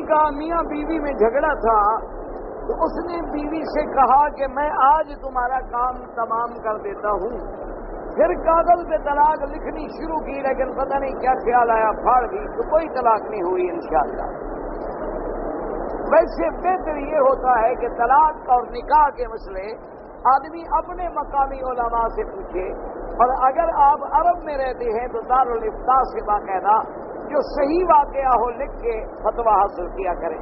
کا میاں بیوی میں جھگڑا تھا تو اس نے بیوی سے کہا کہ میں آج تمہارا کام تمام کر دیتا ہوں. پھر کاغذ پہ طلاق لکھنی شروع کی لیکن پتہ نہیں کیا خیال آیا پھاڑ دی تو کوئی طلاق نہیں ہوئی انشاءاللہ. ویسے بہتر یہ ہوتا ہے کہ طلاق اور نکاح کے مسئلے آدمی اپنے مقامی علماء سے پوچھے، اور اگر آپ عرب میں رہتے ہیں تو دارالافتاء سے باقاعدہ جو صحیح واقعہ ہو لکھ کے فتویٰ حاصل کیا کریں.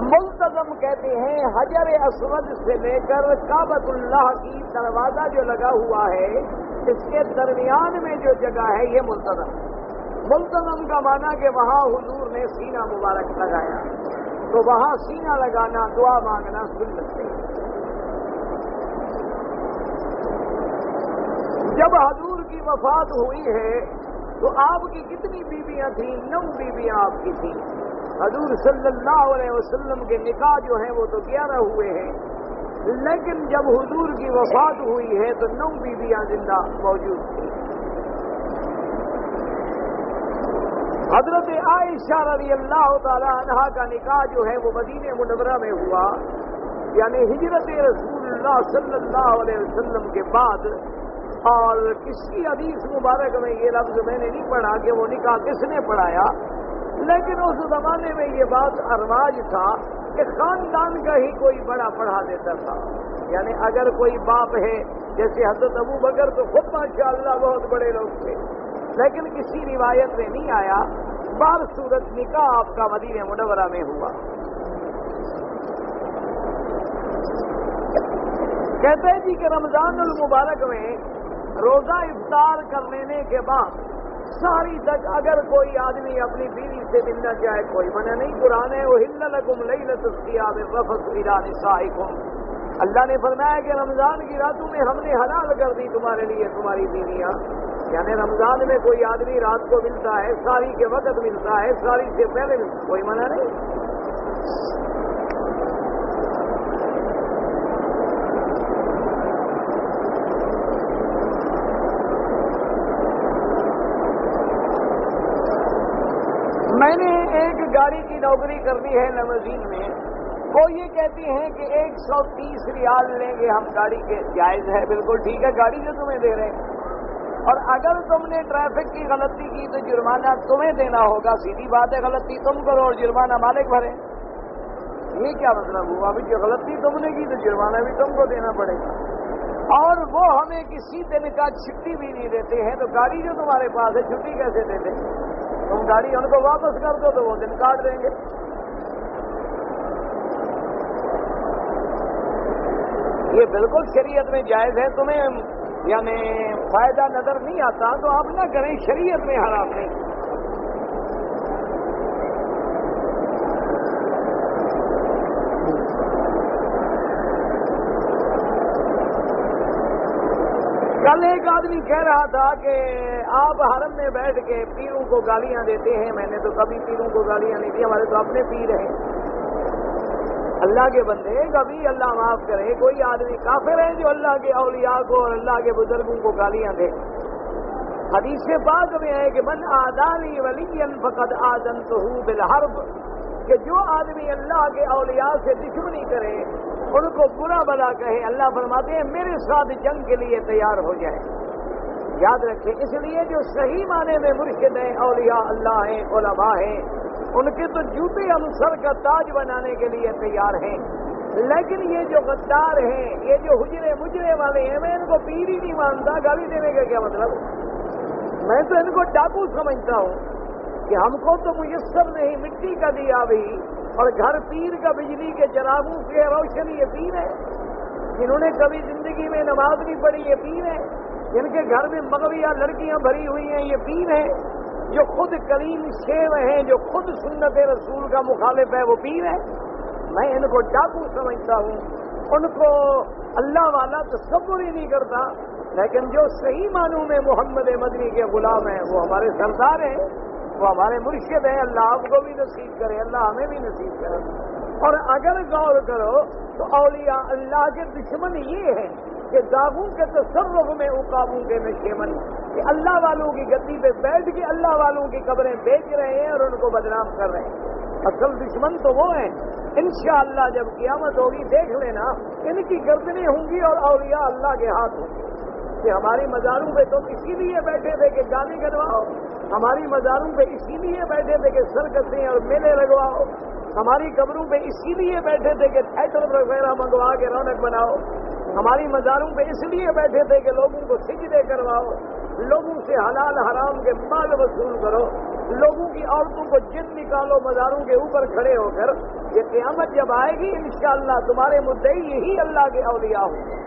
ملتزم کہتے ہیں حجر اسود سے لے کر کعبۃ اللہ کی دروازہ جو لگا ہوا ہے اس کے درمیان میں جو جگہ ہے یہ ملتزم. ملتزم کا معنی کہ وہاں حضور نے سینہ مبارک لگایا، تو وہاں سینہ لگانا دعا مانگنا سنت ہے. جب حضور کی وفات ہوئی ہے تو آپ کی کتنی بیویاں تھیں؟ 9 بیویاں آپ کی تھیں. حضور صلی اللہ علیہ وسلم کے نکاح جو ہیں وہ تو 11 ہوئے ہیں، لیکن جب حضور کی وفات ہوئی ہے تو 9 بیویاں زندہ موجود تھیں. حضرت عائشہ رضی اللہ تعالی عنہا کا نکاح جو ہے وہ مدینہ منورہ میں ہوا، یعنی ہجرت رسول اللہ صلی اللہ علیہ وسلم کے بعد. اور کسی حدیث مبارک میں یہ لفظ میں نے نہیں پڑھا کہ وہ نکاح کس نے پڑھایا، لیکن اس زمانے میں یہ بات رواج تھا کہ خاندان کا ہی کوئی بڑا پڑھا دیتا تھا. یعنی اگر کوئی باپ ہے جیسے حضرت ابو بکر تو خود ماشاءاللہ بہت بڑے لوگ تھے، لیکن کسی روایت میں نہیں آیا. بار صورت نکاح آپ کا مدینہ منورہ میں ہوا. کہتے ہیں جی کہ رمضان المبارک میں روزہ افطار کر لینے کے بعد ساری تک اگر کوئی آدمی اپنی بیوی سے ملنا چاہے کوئی منع نہیں. قرآن ہے احل لکم لیلۃ الصیام الرفث الی نسائکم. اللہ نے فرمایا کہ رمضان کی راتوں میں ہم نے حلال کر دی تمہارے لیے تمہاری بیویاں. یعنی رمضان میں کوئی آدمی رات کو ملتا ہے، ساری کے وقت ملتا ہے، ساری سے پہلے کوئی منع نہیں. میں نے ایک گاڑی کی نوکری کرنی ہے لمزین میں. وہ یہ کہتی ہیں کہ 130 ریال لیں گے ہم گاڑی کے. جائز ہے، بالکل ٹھیک ہے، گاڑی جو تمہیں دے رہے ہیں، اور اگر تم نے ٹریفک کی غلطی کی تو جرمانہ تمہیں دینا ہوگا. سیدھی بات ہے، غلطی تم کرو اور جرمانہ مالک بھرے. یہ کیا مطلب ہوا؟ ابھی جو غلطی تم نے کی تو جرمانہ بھی تم کو دینا پڑے گا. اور وہ ہمیں کسی دن کا چھٹی بھی نہیں دیتے ہیں، تو گاڑی جو تمہارے پاس ہے چھٹی کیسے دیتے؟ تم گاڑی ان کو واپس کر دو تو وہ دن کاٹ دیں گے. یہ بالکل شریعت میں جائز ہے. تمہیں یعنی فائدہ نظر نہیں آتا تو آپ نہ کریں، شریعت میں حرام نہیں. کل ایک آدمی کہہ رہا تھا کہ آپ حرم میں بیٹھ کے پیروں کو گالیاں دیتے ہیں. میں نے تو کبھی پیروں کو گالیاں نہیں دی، ہمارے تو اپنے پیر ہیں. اللہ کے بندے کبھی اللہ معاف کرے کوئی آدمی کافر ہے جو اللہ کے اولیاء کو اور اللہ کے بزرگوں کو گالیاں دے. حدیث پاک میں ہے کہ من عادانی ولیا فقد آذنتہ بالحرب، کہ جو آدمی اللہ کے اولیاء سے دشمنی کرے، ان کو برا بلا کہے، اللہ فرماتے ہیں میرے ساتھ جنگ کے لیے تیار ہو جائے. یاد رکھیں، اس لیے جو صحیح معنی میں مرشد ہیں، اولیاء اللہ ہیں، علماء ہیں، ان کے تو جوتے ہم سر کا تاج بنانے کے لیے تیار ہیں. لیکن یہ جو غدار ہیں، یہ جو حجرے مجرے والے ہیں، میں ان کو پیر ہی نہیں مانتا. گالی دینے کا کیا مطلب؟ میں تو ان کو ڈاکو سمجھتا ہوں کہ ہم کو تو میسر نہیں مٹی کا دیا بھی، اور گھر پیر کا بجلی کے چراغوں سے روشنی یہ پیر ہے. جنہوں نے کبھی زندگی میں نماز نہیں پڑھی یہ پیر ہے. جن کے گھر میں مغویہ لڑکیاں بھری ہوئی ہیں یہ پیر ہیں. جو خود کریم شیو ہیں، جو خود سنت رسول کا مخالف ہے وہ پیر ہے. میں ان کو ڈاکو سمجھتا ہوں، ان کو اللہ والا تصور ہی نہیں کرتا. لیکن جو صحیح معنوں میں محمد مدنی کے غلام ہیں وہ ہمارے سردار ہیں، وہ ہمارے مرشد ہیں. اللہ آپ کو بھی نصیب کرے، اللہ ہمیں بھی نصیب کرے. اور اگر غور کرو تو اولیاء اللہ کے دشمن یہ ہیں کہ داغوں کے تصرف میں عقابوں کے نشیمن کہ اللہ والوں کی گدی پہ بیٹھ کے اللہ والوں کی قبریں بیچ رہے ہیں اور ان کو بدنام کر رہے ہیں. اصل دشمن تو وہ ہیں. انشاءاللہ جب قیامت ہوگی دیکھ لینا ان کی گردنیں ہوں گی اور اولیاء اللہ کے ہاتھ ہوں گے. کہ ہماری مزاروں پہ تو اسی لیے بیٹھے تھے کہ گانے گنواؤ, ہماری مزاروں پہ اسی لیے بیٹھے تھے کہ سرکسیں اور میلے لگواؤ, ہماری قبروں پہ اسی لیے بیٹھے تھے کہ تھیٹر وغیرہ منگوا کے رونق بناؤ, ہماری مزاروں پہ اس لیے بیٹھے تھے کہ لوگوں کو سجدے کرواؤ, لوگوں سے حلال حرام کے مال وصول کرو, لوگوں کی عورتوں کو جن نکالو مزاروں کے اوپر کھڑے ہو کر. یہ قیامت جب آئے گی انشاءاللہ تمہارے مدعی یہی اللہ کے اولیاء ہوں گے.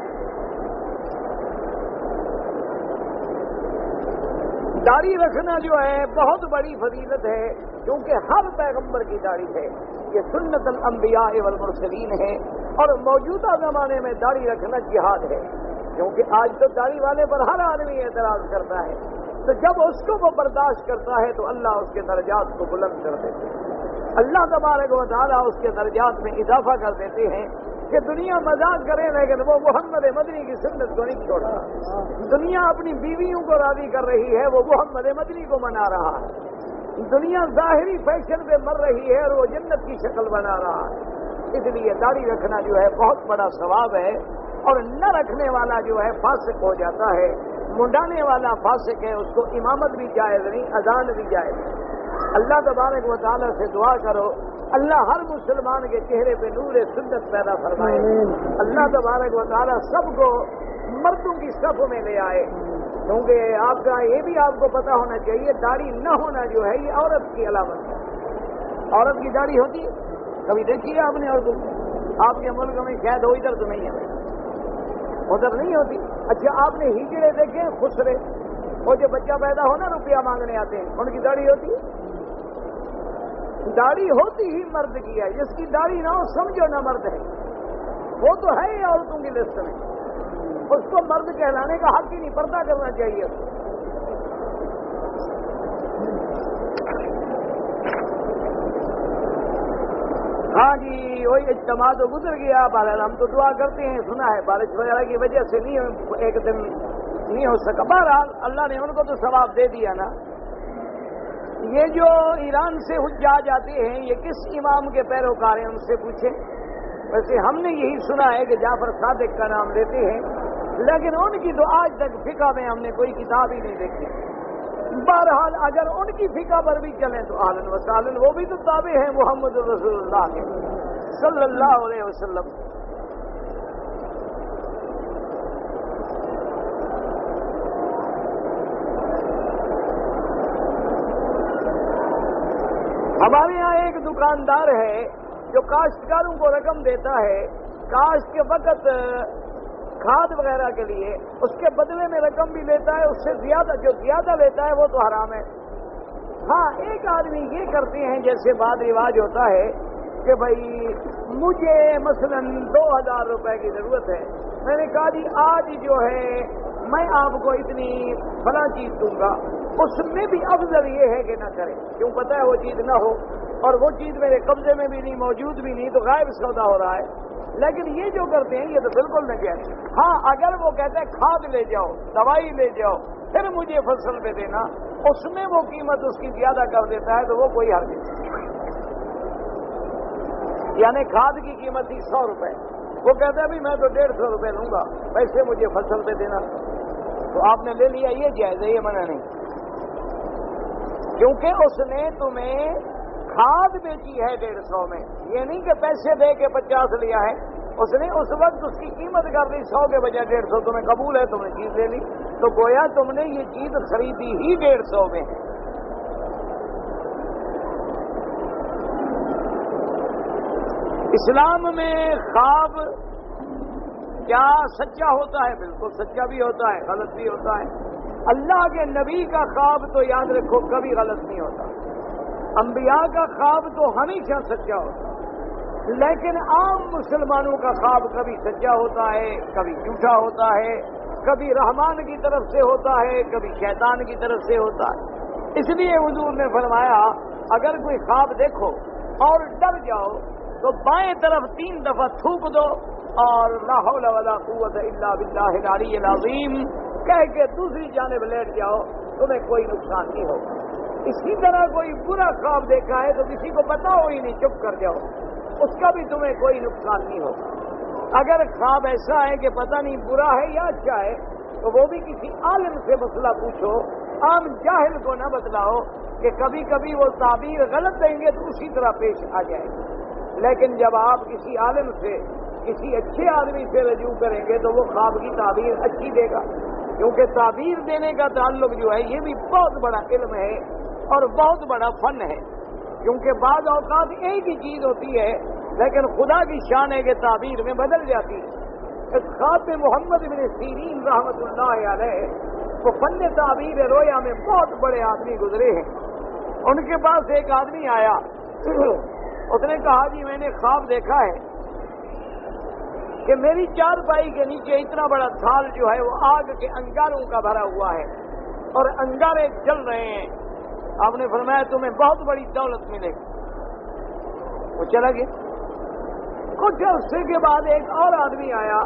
داڑھی رکھنا جو ہے بہت بڑی فضیلت ہے, کیونکہ ہر پیغمبر کی داڑھی ہے. یہ سنت الانبیاء والمرسلین ہے, اور موجودہ زمانے میں داڑھی رکھنا جہاد ہے. کیونکہ آج تو داڑھی والے پر ہر آدمی اعتراض کرتا ہے, تو جب اس کو وہ برداشت کرتا ہے تو اللہ اس کے درجات کو بلند کر دیتے ہیں. اللہ تبارک و تعالیٰ اس کے درجات میں اضافہ کر دیتے ہیں کہ دنیا مذاق کرے لیکن وہ محمد مدنی کی سنت کو نہیں چھوڑا. دنیا اپنی بیویوں کو راضی کر رہی ہے, وہ محمد مدنی کو منا رہا ہے. دنیا ظاہری فیشن پہ مر رہی ہے اور وہ جنت کی شکل بنا رہا ہے. اس لیے داڑھی رکھنا جو ہے بہت بڑا ثواب ہے, اور نہ رکھنے والا جو ہے فاسق ہو جاتا ہے. منڈانے والا فاسق ہے, اس کو امامت بھی جائز نہیں, اذان بھی جائز نہیں. اللہ تبارک و تعالیٰ سے دعا کرو اللہ ہر مسلمان کے چہرے پہ نور سنت پیدا فرمائے. اللہ تبارک و تعالیٰ سب کو مردوں کی صف میں لے آئے, کیونکہ آپ کا یہ بھی آپ کو پتا ہونا چاہیے داڑھی نہ ہونا جو ہے یہ عورت کی علامت ہے. عورت کی داڑھی ہوتی ہے, کبھی دیکھی ہے آپ نے عورتوں کو؟ آپ کے ملک میں شاید ہو, ادھر تو نہیں ہے, ادھر نہیں ہوتی. اچھا آپ نے ہجڑے دیکھے ہیں, خسرے, وہ جو بچہ پیدا ہو نا روپیہ مانگنے آتے ہیں, ان کی داڑھی ہوتی ہے؟ داڑھی ہوتی ہی مرد کی ہے. جس کی داڑھی نہ ہو سمجھو نہ مرد ہے, وہ تو ہے ہی عورتوں کی لسٹ میں, اس کو مرد کہلانے کا حق ہی نہیں, پردہ کرنا چاہیے. ہاں جی, وہی اجتماع تو گزر گیا. بہرحال ہم تو دعا کرتے ہیں, سنا ہے بارش وغیرہ کی وجہ سے نہیں ایک دن نہیں ہو سکا. بہرحال اللہ نے ان کو تو ثواب دے دیا نا. یہ جو ایران سے حجاج آتے ہیں یہ کس امام کے پیروکار ہیں, ان سے پوچھیں. ویسے ہم نے یہی سنا ہے کہ جعفر صادق کا نام لیتے ہیں, لیکن ان کی تو آج تک فقہ میں ہم نے کوئی کتاب ہی نہیں دیکھی. بہرحال اگر ان کی فقہ پر بھی چلیں تو اہلاً و سہلاً, وہ بھی تو تابع ہیں محمد رسول اللہ کے صلی اللہ علیہ وسلم. ہمارے یہاں ایک دکاندار ہے جو کاشتکاروں کو رقم دیتا ہے کاشت کے وقت کھاد وغیرہ کے لیے, اس کے بدلے میں رقم بھی لیتا ہے, اس سے زیادہ جو زیادہ لیتا ہے وہ تو حرام ہے. ہاں ایک آدمی یہ کرتے ہیں جیسے بعد رواج ہوتا ہے کہ بھائی مجھے مثلا 2000 روپے کی ضرورت ہے, میں نے کہا جی آج جو ہے میں آپ کو اتنی فلاں چیز دوں گا. اس میں بھی افضل یہ ہے کہ نہ کریں, کیوں پتہ ہے وہ چیز نہ ہو اور وہ چیز میرے قبضے میں بھی نہیں, موجود بھی نہیں, تو غائب سودا ہو رہا ہے. لیکن یہ جو کرتے ہیں یہ تو بالکل نہیں کہتے. ہاں اگر وہ کہتے ہیں کھاد لے جاؤ, دوائی لے جاؤ, پھر مجھے فصل پہ دینا, اس میں وہ قیمت اس کی زیادہ کر دیتا ہے تو وہ کوئی حرج نہیں. یعنی کھاد کی قیمت تھی 100 روپے, وہ کہتا ہے بھی میں تو 150 روپے لوں گا, ویسے مجھے فصل پہ دینا, تو آپ نے لے لیا, یہ جائز ہے, یہ منع نہیں. کیونکہ اس نے تمہیں کھاد بیچی ہے 150 میں, یہ نہیں کہ پیسے دے کے 50 لیا ہے. اس نے اس وقت اس کی قیمت کر دی 100 کے بجائے 150, تمہیں قبول ہے, تم نے چیز لے لی, تو گویا تم نے یہ چیز خریدی ہی 150 میں ہے. اسلام میں خواب کیا سچا ہوتا ہے؟ بالکل سچا بھی ہوتا ہے, غلط بھی ہوتا ہے. اللہ کے نبی کا خواب تو یاد رکھو کبھی غلط نہیں ہوتا, انبیاء کا خواب تو ہمیشہ سچا ہوتا ہے, لیکن عام مسلمانوں کا خواب کبھی سچا ہوتا ہے, کبھی جھوٹا ہوتا ہے, کبھی رحمان کی طرف سے ہوتا ہے, کبھی شیطان کی طرف سے ہوتا ہے. اس لیے حضور نے فرمایا اگر کوئی خواب دیکھو اور ڈر جاؤ تو بائیں طرف 3 دفعہ تھوک دو اور لا حول ولا قوت الا باللہ العلی العظیم کہہ کے دوسری جانب لیٹ جاؤ، تمہیں کوئی نقصان نہیں ہوگا۔ اسی طرح کوئی برا خواب دیکھا ہے تو کسی کو بتاؤ ہی نہیں، چپ کر جاؤ، اس کا بھی تمہیں کوئی نقصان نہیں ہوگا۔ اگر خواب ایسا ہے کہ پتہ نہیں برا ہے یا اچھا ہے تو وہ بھی کسی عالم سے مسئلہ پوچھو، عام جاہل کو نہ بتلاؤ کہ کبھی کبھی وہ تعبیر غلط دیں گے تو اسی طرح پیش آ جائے گا۔ لیکن جب آپ کسی عالم سے، کسی اچھے آدمی سے رجوع کریں گے تو وہ خواب کی تعبیر اچھی دے گا، کیونکہ تعبیر دینے کا تعلق جو ہے یہ بھی بہت بڑا علم ہے اور بہت بڑا فن ہے، کیونکہ بعض اوقات ایک ہی چیز ہوتی ہے لیکن خدا کی شان ہے کہ تعبیر میں بدل جاتی ہے۔ اس خواب میں محمد بن سیرین رحمۃ اللہ علیہ وہ فن تعبیر رویا میں بہت بڑے آدمی گزرے ہیں۔ ان کے پاس ایک آدمی آیا، اس نے کہا جی میں نے خواب دیکھا ہے کہ میری چارپائی کے نیچے اتنا بڑا تھال جو ہے وہ آگ کے انگاروں کا بھرا ہوا ہے اور انگارے جل رہے ہیں۔ آپ نے فرمایا تمہیں بہت بڑی دولت ملے گی۔ وہ چلا گیا۔ کچھ عرصے کے بعد ایک اور آدمی آیا،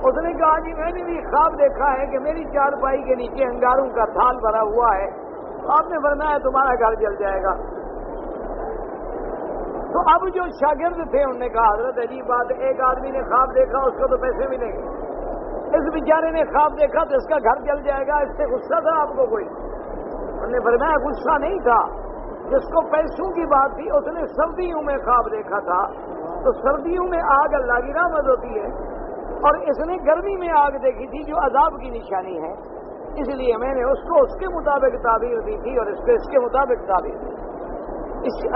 اس نے کہا جی میں نے بھی خواب دیکھا ہے کہ میری چارپائی کے نیچے انگاروں کا تھال بھرا ہوا ہے۔ آپ نے فرمایا تمہارا گھر جل جائے گا۔ تو اب جو شاگرد تھے انہوں نے کہا حضرت عجیب بات ہے، ایک آدمی نے خواب دیکھا اس کو تو پیسے ملیں گے، اس بیچارے نے خواب دیکھا تو اس کا گھر جل جائے گا، اس سے غصہ تھا آپ کو کوئی؟ انہوں نے فرمایا غصہ نہیں تھا، جس کو پیسوں کی بات تھی اس نے سردیوں میں خواب دیکھا تھا، تو سردیوں میں آگ اللہ کی رحمت ہوتی ہے اور اس نے گرمی میں آگ دیکھی تھی جو عذاب کی نشانی ہے، اس لیے میں نے اس کو اس کے مطابق تعبیر دی تھی اور اس کو اس کے مطابق تعبیر دی۔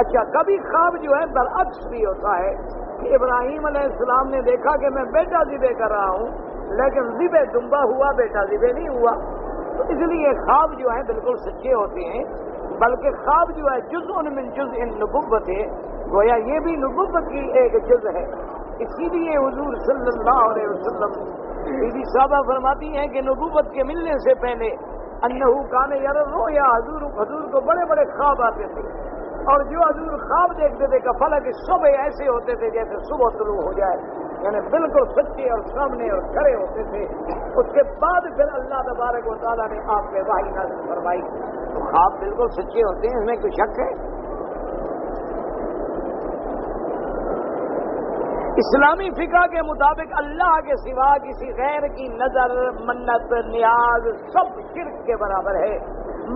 اچھا کبھی خواب جو ہے برعکس بھی ہوتا ہے کہ ابراہیم علیہ السلام نے دیکھا کہ میں بیٹا ذبح کر رہا ہوں لیکن ذبح دمبا ہوا، بیٹا ذبح نہیں ہوا، تو اس لیے خواب جو ہے بالکل سچے ہوتے ہیں، بلکہ خواب جو ہے جزء من جزء النبوت ہے، گویا یہ بھی نبوت کی ایک جز ہے۔ اسی لیے حضور صلی اللہ علیہ وسلم بی بی صاحبہ فرماتی ہیں کہ نبوت کے ملنے سے پہلے انہو کان یرى الرؤیا، حضور کو بڑے بڑے خواب آتے تھے اور جو حضور خواب دیکھتے تھے کہ فلک صبح ایسے ہوتے تھے جیسے صبح طلوع ہو جائے، یعنی بالکل سچے اور سامنے اور کھڑے ہوتے تھے۔ اس کے بعد پھر اللہ تبارک و تعالیٰ نے آپ پہ وحی نازل فرمائی، تو خواب بالکل سچے ہوتے ہیں، اس میں کوئی شک ہے؟ اسلامی فقہ کے مطابق اللہ کے سوا کسی غیر کی نظر، منت، نیاز سب شرک کے برابر ہے۔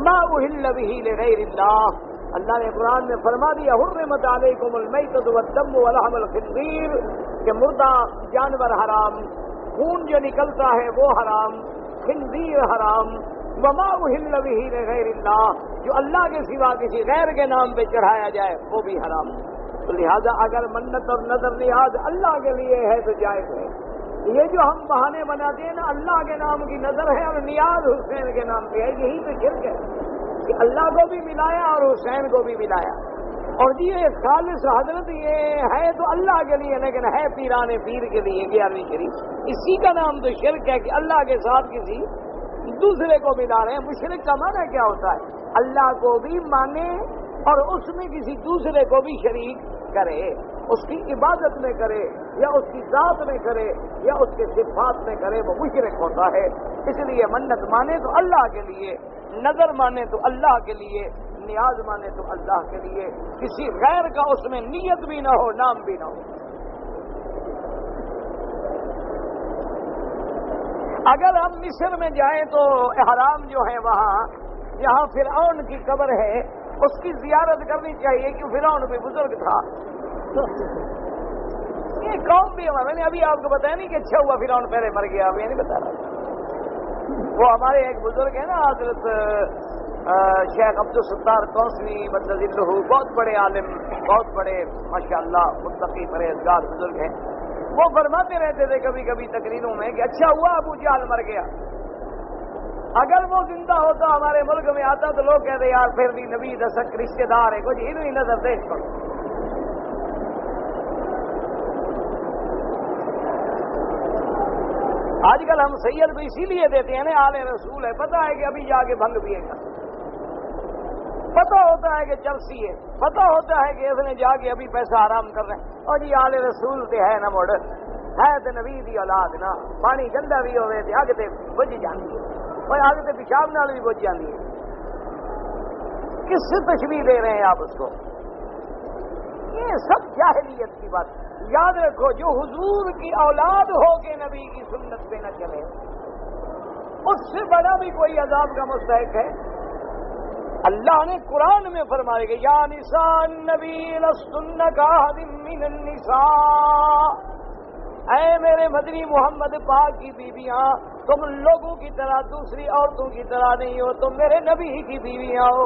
ما اہل بہ لغیر اللہ، اللہ نے قرآن میں فرما دیا حرمت علیکم المیتۃ والدم ولحم الخنزیر، کہ مردہ جانور حرام، خون جو نکلتا ہے وہ حرام، خنزیر حرام، وما اہل بہ لغیر اللہ، جو اللہ کے سوا کسی غیر کے نام پہ چڑھایا جائے وہ بھی حرام۔ تو لہذا اگر منت اور نظر نیاز اللہ کے لیے ہے تو جائز ہے۔ یہ جو ہم بہانے بناتے ہیں نا اللہ کے نام کی نظر ہے اور نیاز حسین کے نام پہ ہے، یہی تو شرک ہے کہ اللہ کو بھی ملایا اور حسین کو بھی ملایا۔ اور جی یہ خالص حضرت یہ ہے تو اللہ کے لیے لیکن ہے پیران پیر کے لیے 11ویں شریف، اسی کا نام تو شرک ہے کہ اللہ کے ساتھ کسی دوسرے کو ملا رہے ہیں۔ مشرک کا معنی کیا ہوتا ہے؟ اللہ کو بھی مانے اور اس میں کسی دوسرے کو بھی شریک کرے، اس کی عبادت میں کرے یا اس کی ذات میں کرے یا اس کے صفات میں کرے، وہ مشرک ہوتا ہے۔ اس لیے منت مانے تو اللہ کے لیے، نظر مانے تو اللہ کے لیے، نیاز مانے تو اللہ کے لیے، کسی غیر کا اس میں نیت بھی نہ ہو، نام بھی نہ ہو۔ اگر ہم مصر میں جائیں تو احرام جو ہے وہاں جہاں فرعون کی قبر ہے اس کی زیارت کرنی چاہیے کہ فرعون بھی بزرگ تھا۔ یہ قوم بھی میں نے ابھی آپ کو بتایا نہیں کہ اچھا ہوا فرعون پہلے مر گیا، اب یہ نہیں بتا رہا۔ وہ ہمارے ایک بزرگ ہیں نا حضرت شیخ عبدالستار قوسوی مدد اللہ، بہت بڑے عالم، بہت بڑے ماشاءاللہ متقی پرہیزگار بزرگ ہیں، وہ فرماتے رہتے تھے کبھی کبھی تقریروں میں کہ اچھا ہوا ابو جہل مر گیا، اگر وہ زندہ ہوتا ہمارے ملک میں آتا تو لوگ کہتے یار پھر بھی نبی دسک رشتے دار ہے، کچھ ہی نظر دیکھ کر۔ آج کل ہم سید کو اسی لیے دیتے ہیں نا آل رسول ہے، پتہ ہے کہ ابھی جا کے بھنگ پیے گا، پتہ ہوتا ہے کہ چرسی ہے، پتہ ہوتا ہے کہ اس نے جا کے ابھی پیسہ حرام کر رہے ہیں، اور جی آل رسول تے ہے نہ مڑ ہے تو نبی دی اولاد نا، پانی گندا بھی ہوئے تے اگ تے بج جاندی ہے۔ اور آگے سے پیشاب نال بھی بچ جاتی ہے. کس سے تشبیہ دے رہے ہیں آپ اس کو؟ یہ سب جاہلیت کی بات. یاد رکھو جو حضور کی اولاد ہو کے نبی کی سنت پہ نہ چلے اس سے بڑا بھی کوئی عذاب کا مستحق ہے؟ اللہ نے قرآن میں فرمائے گا یا نساء النبی لستن کاحد من النساء، اے میرے مدنی محمد پاک کی بیویاں تم لوگوں کی طرح دوسری عورتوں کی طرح نہیں ہو، تم میرے نبی کی بیویاں ہو.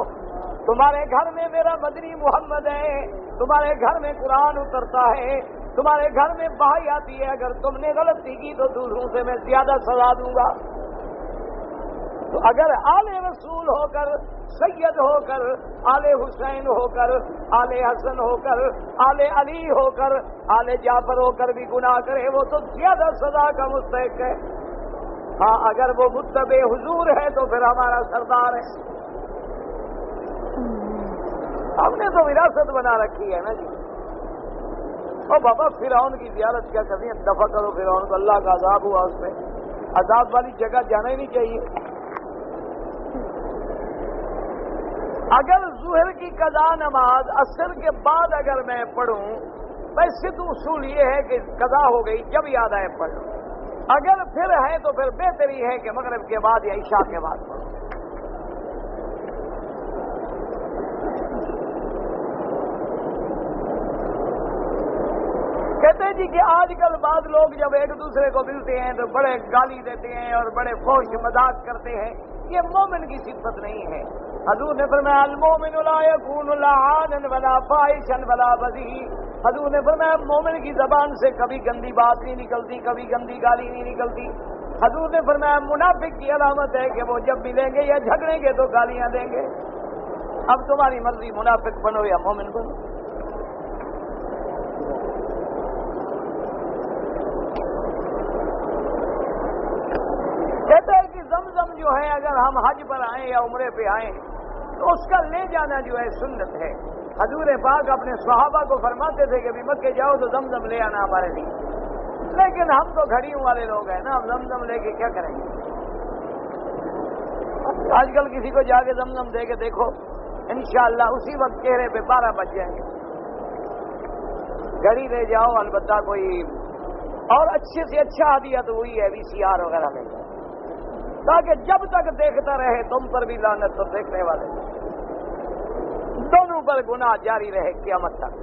تمہارے گھر میں میرا مدنی محمد ہے، تمہارے گھر میں قرآن اترتا ہے، تمہارے گھر میں بھائی آتی ہے. اگر تم نے غلطی کی تو دوسروں سے میں زیادہ سزا دوں گا. تو اگر آل رسول ہو کر، سید ہو کر، آل حسین ہو کر، آل حسن ہو کر، آل علی ہو کر، آل جعفر ہو کر بھی گناہ کرے وہ تو زیادہ سزا کا مستحق ہے. ہاں اگر وہ متبع حضور ہے تو پھر ہمارا سردار ہے. ہم نے تو وراثت بنا رکھی ہے نا جی. اور بابا فرعون کی زیارت کیا کرنی ہے؟ دفع کرو فرعون کو، اللہ کا عذاب ہوا اس پہ. عذاب والی جگہ جانا ہی نہیں چاہیے. اگر ظہر کی قضا نماز عصر کے بعد اگر میں پڑھوں، ویسے تو اصول یہ ہے کہ قضا ہو گئی جب یاد آئے پڑھ لوں. اگر پھر ہے تو پھر بہتری ہے کہ مغرب کے بعد یا عشاء کے بعد پڑھوں. کہتے جی کہ آج کل بعض لوگ جب ایک دوسرے کو ملتے ہیں تو بڑے گالی دیتے ہیں اور بڑے فحش مذاق کرتے ہیں. یہ مومن کی صفت نہیں ہے. حضور نے فرمایا المومن لا يكون لعانا ولا فاحشا ولا بذيء. حضور نے فرمایا مومن کی زبان سے کبھی گندی بات نہیں نکلتی، کبھی گندی گالی نہیں نکلتی. حضور نے فرمایا منافق کی علامت ہے کہ وہ جب ملیں گے یا جھگڑیں گے تو گالیاں دیں گے. اب تمہاری مرضی، منافق بنو یا مومن بنو. کہتا ہے کہ زمزم جو ہے اگر ہم حج پر آئیں یا عمرے پہ آئیں تو اس کا لے جانا جو ہے سنت ہے. حضور پاک اپنے صحابہ کو فرماتے تھے کہ بھی مکے جاؤ تو زمزم لے آنا ہمارے لیے. لیکن ہم تو گھڑیوں والے لوگ ہیں نا، ہم زمزم لے کے کیا کریں گے؟ آج کل کسی کو جا کے زمزم دے کے دیکھو، انشاءاللہ اسی وقت چہرے پہ 12 بج جائیں گے. گھڑی لے جاؤ البتہ کوئی اور اچھے سے اچھا ہدیہ تو وہی ہے VCR وغیرہ لے جاؤ تاکہ جب تک دیکھتا رہے تم پر بھی لعنت تو دیکھنے والے دونوں پر گناہ جاری رہے قیامت تک.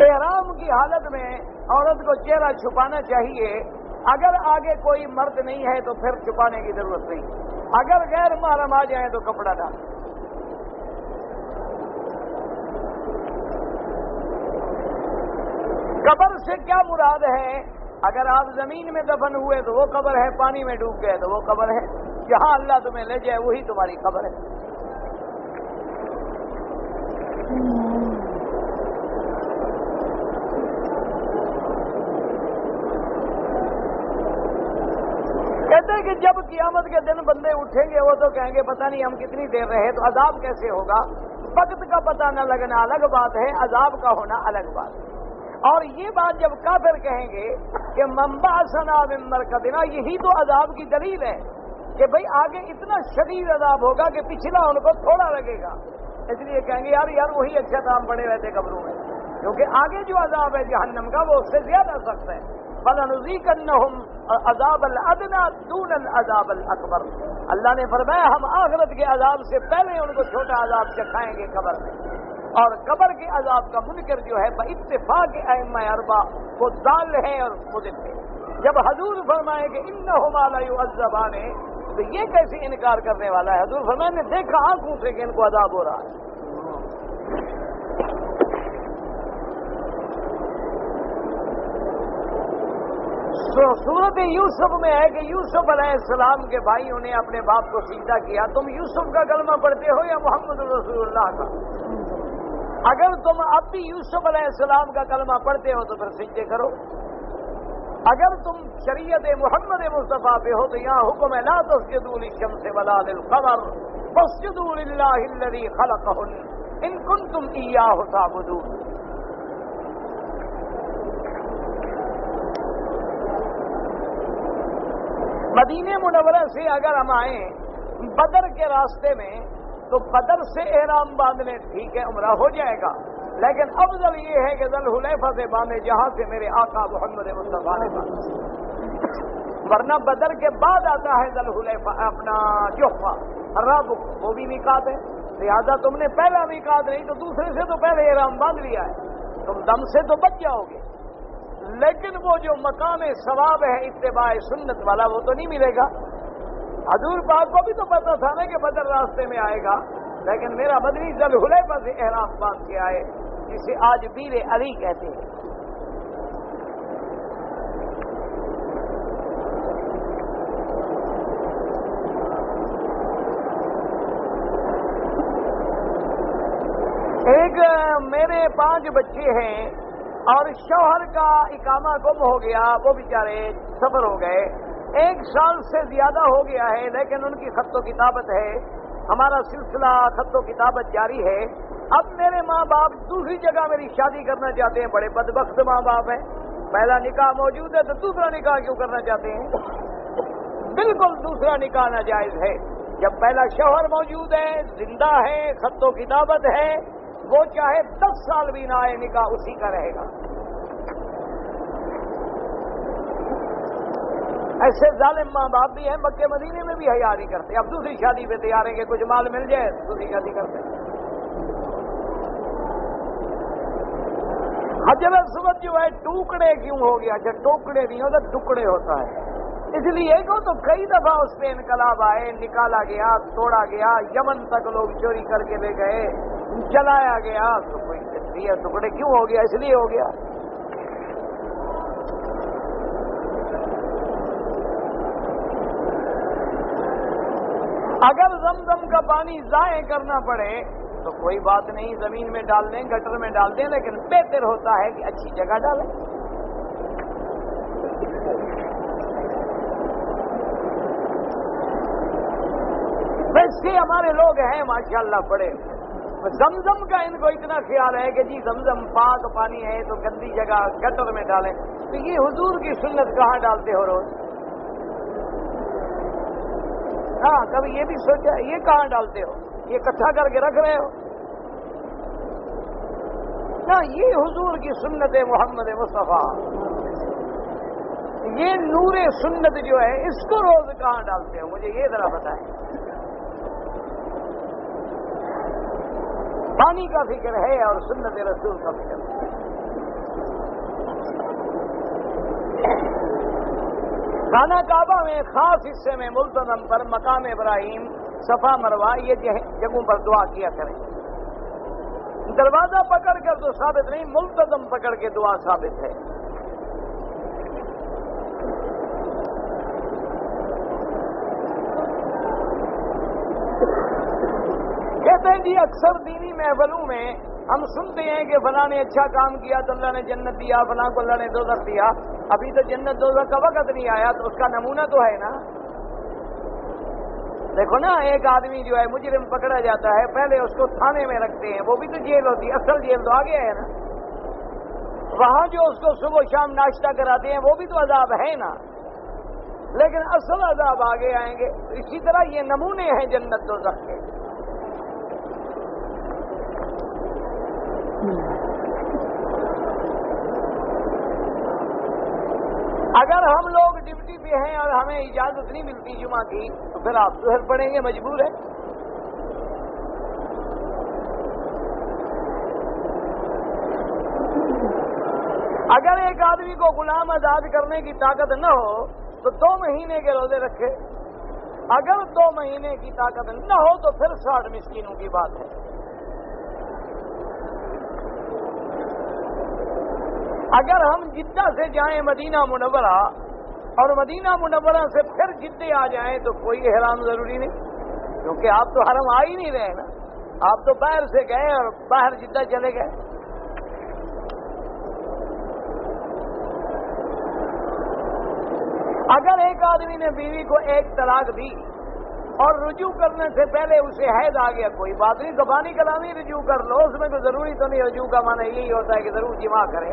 احرام کی حالت میں عورت کو چہرہ چھپانا چاہیے. اگر آگے کوئی مرد نہیں ہے تو پھر چھپانے کی ضرورت نہیں. اگر غیر محرم آ جائیں تو کپڑا ڈال. قبر سے کیا مراد ہے؟ اگر آپ زمین میں دفن ہوئے تو وہ قبر ہے، پانی میں ڈوب گئے تو وہ قبر ہے. جہاں اللہ تمہیں لے جائے وہی تمہاری قبر ہے. کہتے ہیں کہ جب قیامت کے دن بندے اٹھیں گے وہ تو کہیں گے پتہ نہیں ہم کتنی دیر رہے، تو عذاب کیسے ہوگا؟ وقت کا پتہ نہ لگنا الگ بات ہے، عذاب کا ہونا الگ بات ہے. اور یہ بات جب کافر کہیں گے کہ منبعثنا من مرقدنا، یہی تو عذاب کی دلیل ہے کہ بھئی آگے اتنا شدید عذاب ہوگا کہ پچھلا ان کو تھوڑا لگے گا. اس لیے کہیں گے یار وہی اچھا تھا ہم پڑے رہتے قبروں میں، کیونکہ آگے جو عذاب ہے جہنم کا وہ اس سے زیادہ سخت ہے. فَلَنُذِيقَنَّهُمْ عَذَابَ الْأَدْنَىٰ دُونَ الْعَذَابِ الْأَكْبَرِ. اللہ نے فرمایا ہم آخرت کے عذاب سے پہلے ان کو چھوٹا عذاب چکھائیں گے قبر میں. اور قبر کے عذاب کا منکر جو ہے باتفاق ائمہ اربعہ وہ ضال ہے اور مضل ہے. جب حضور فرمائے کہ انہما لا يعذبان تو یہ کیسے انکار کرنے والا ہے؟ حضور فرمائے نے دیکھا آنکھوں سے کہ ان کو عذاب ہو رہا ہے. سورت یوسف میں ہے کہ یوسف علیہ السلام کے بھائیوں نے اپنے باپ کو سجدہ کیا. تم یوسف کا کلمہ پڑھتے ہو یا محمد رسول اللہ کا؟ اگر تم اب بھی یوسف علیہ السلام کا کلمہ پڑھتے ہو تو پھر سجدے کرو. اگر تم شریعت محمد مصطفیٰ پہ ہو تو یہاں حکم ہے لا تسجدوا للشمس ولا للقمر واسجدوا للہ الذی خلقہن ان کنتم ایاہ تعبدون. مدینہ منورہ سے اگر ہم آئیں بدر کے راستے میں تو بدر سے احرام باندھنے ٹھیک ہے عمرہ ہو جائے گا، لیکن افضل یہ ہے کہ ذل حلیفہ سے باندھے جہاں سے میرے آقا محمد مصطفیٰ نے باندھا، ورنہ بدر کے بعد آتا ہے ذل حلیفہ اپنا جحفہ رب، وہ بھی میقات ہے، لہذا تم نے پہلا میقات نہیں تو دوسرے سے تو پہلے احرام باندھ لیا ہے، تم دم سے تو بچ جاؤ گے، لیکن وہ جو مقام ثواب ہے اتباع سنت والا وہ تو نہیں ملے گا۔ حضور پاک کو بھی تو پتا تھا نا کہ بدر راستے میں آئے گا، لیکن میرا مدنی ذل حلیفہ سے احرام باندھ کے آئے، جسے آج بیر علی کہتے ہیں۔ ایک میرے 5 بچے ہیں اور شوہر کا اقامہ گم ہو گیا، وہ بیچارے سفر ہو گئے، 1 سال سے زیادہ ہو گیا ہے، لیکن ان کی خط و کتابت ہے، ہمارا سلسلہ خط و کتابت جاری ہے۔ اب میرے ماں باپ دوسری جگہ میری شادی کرنا چاہتے ہیں، بڑے بدبخت ماں باپ ہیں، پہلا نکاح موجود ہے تو دوسرا نکاح کیوں کرنا چاہتے ہیں؟ بالکل دوسرا نکاح ناجائز ہے، جب پہلا شوہر موجود ہے، زندہ ہے، خط و کتابت ہے، وہ چاہے 10 سال بھی نہ آئے نکاح اسی کا رہے گا۔ ایسے ظالم ماں باپ بھی ہیں، مکے مدینے میں بھی حیا نہیں کرتے، اب دوسری شادی پہ تیار ہیں کہ کچھ مال مل جائے دوسری شادی کرتے ہیں۔ حجر اسود جو ہے ٹکڑے کیوں ہو گیا؟ جب ٹوکڑے نہیں ہوتا ٹکڑے ہوتا ہے، اس لیے کہ تو کئی دفعہ اس پہ انقلاب آئے، نکالا گیا، توڑا گیا، یمن تک لوگ چوری کر کے لے گئے، جلایا گیا، تو کوئی کہتی ہے ٹکڑے کیوں ہو گیا؟ اس لیے ہو گیا۔ اگر زمزم کا پانی ضائع کرنا پڑے تو کوئی بات نہیں، زمین میں ڈال دیں، گٹر میں ڈال دیں، لیکن بہتر ہوتا ہے کہ اچھی جگہ ڈالیں۔ ویسے ہمارے لوگ ہیں ماشاءاللہ پڑے، زمزم کا ان کو اتنا خیال ہے کہ جی زمزم پاک پانی ہے تو گندی جگہ گٹر میں ڈالیں، تو یہ حضور کی سنت کہاں ڈالتے ہو روز؟ ہاں کبھی یہ بھی سوچا یہ کہاں ڈالتے ہو؟ یہ اکٹھا کر کے رکھ رہے ہو؟ نہ، یہ حضور کی سنت محمد مصطفیٰ، یہ نور سنت جو ہے اس کو روز کہاں ڈالتے ہو؟ مجھے یہ ذرا بتائیں۔ پانی کا فکر ہے اور سنت رسول کا فکر ہے۔ خانہ کعبہ میں خاص حصے میں ملتزم پر مقام ابراہیم، صفا مروہ، یہ جگہوں پر دعا کیا کریں۔ دروازہ پکڑ کر تو ثابت نہیں، ملتزم پکڑ کے دعا ثابت ہے۔ کہتے ہیں جی اکثر دینی محفلوں میں ہم سنتے ہیں کہ فلاں نے اچھا کام کیا تو اللہ نے جنت دیا، فلاں کو اللہ نے دوزخ دیا۔ ابھی تو جنت دوزخ کا وقت نہیں آیا تو اس کا نمونہ تو ہے نا۔ دیکھو نا، ایک آدمی جو ہے مجرم پکڑا جاتا ہے، پہلے اس کو تھانے میں رکھتے ہیں، وہ بھی تو جیل ہوتی ہے، اصل جیل تو آگے ہے نا، وہاں جو اس کو صبح و شام ناشتہ کراتے ہیں وہ بھی تو عذاب ہے نا، لیکن اصل عذاب آگے آئیں گے۔ اسی طرح یہ نمونے ہیں جنت دوزخ کے۔ اگر ہم لوگ ڈیوٹی پہ ہیں اور ہمیں اجازت نہیں ملتی جمعہ کی تو پھر آپ ظہر پڑھیں گے، مجبور ہے۔ اگر ایک آدمی کو غلام آزاد کرنے کی طاقت نہ ہو تو 2 مہینے کے روزے رکھے، اگر 2 مہینے کی طاقت نہ ہو تو پھر 60 مسکینوں کی بات ہے۔ اگر ہم جدہ سے جائیں مدینہ منورہ اور مدینہ منورہ سے پھر جدے آ جائیں تو کوئی احرام ضروری نہیں، کیونکہ آپ تو حرم آ ہی نہیں رہے نا، آپ تو باہر سے گئے اور باہر جدہ چلے گئے۔ اگر ایک آدمی نے بیوی کو 1 طلاق دی اور رجوع کرنے سے پہلے اسے حیض آ گیا، کوئی بات نہیں، زبانی کلامی رجوع کر لو، اس میں کوئی ضروری تو نہیں، رجوع کا معنی یہی ہوتا ہے کہ ضرور جماع کریں۔